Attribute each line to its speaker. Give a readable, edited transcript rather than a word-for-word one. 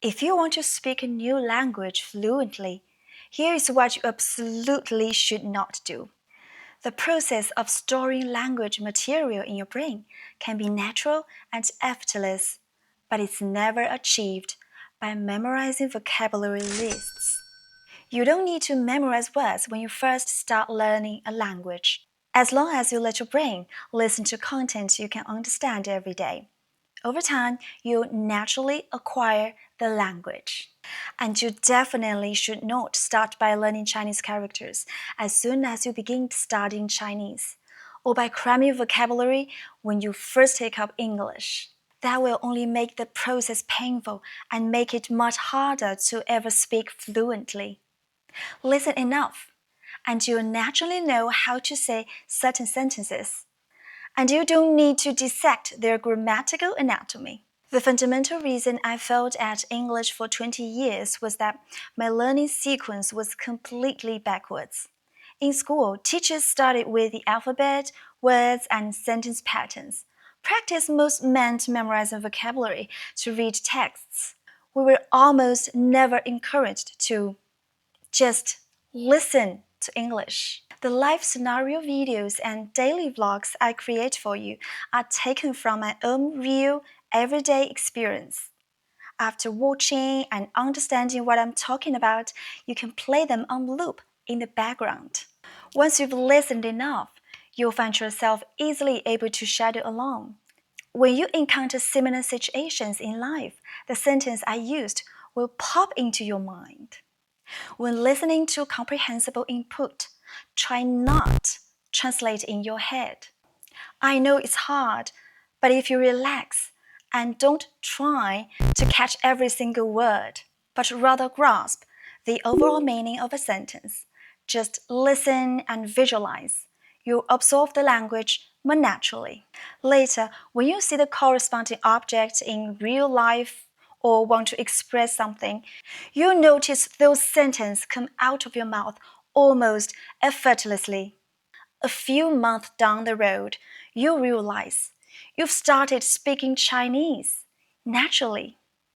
Speaker 1: If you want to speak a new language fluently, here is what you absolutely should not do. The process of storing language material in your brain can be natural and effortless, but it's never achieved by memorizing vocabulary lists. You don't need to memorize words when you first start learning a language, as long as you let your brain listen to content you can understand every day. Over time, you'll naturally acquire the language. And you definitely should not start by learning Chinese characters as soon as you begin studying Chinese, or by cramming vocabulary when you first take up English. That will only make the process painful and make it much harder to ever speak fluently. Listen enough, and you'll naturally know how to say certain sentences. And you don't need to dissect their grammatical anatomy. The fundamental reason I failed at English for 20 years was that my learning sequence was completely backwards. In school, teachers started with the alphabet, words, and sentence patterns. Practice most meant memorizing vocabulary to read texts. We were almost never encouraged to just listen to English. The live scenario videos and daily vlogs I create for you are taken from my own real, everyday experience. After watching and understanding what I'm talking about, you can play them on loop in the background. Once you've listened enough, you'll find yourself easily able to shadow along. When you encounter similar situations in life, the sentence I used will pop into your mind. When listening to comprehensible input, try not translate in your head. I know it's hard, but if you relax and don't try to catch every single word, but rather grasp the overall meaning of a sentence, just listen and visualize, you'll absorb the language more naturally. Later, when you see the corresponding object in real life or want to express something, you'll notice those sentences come out of your mouth almost effortlessly. A few months down the road, you'll realize you've started speaking Chinese naturally.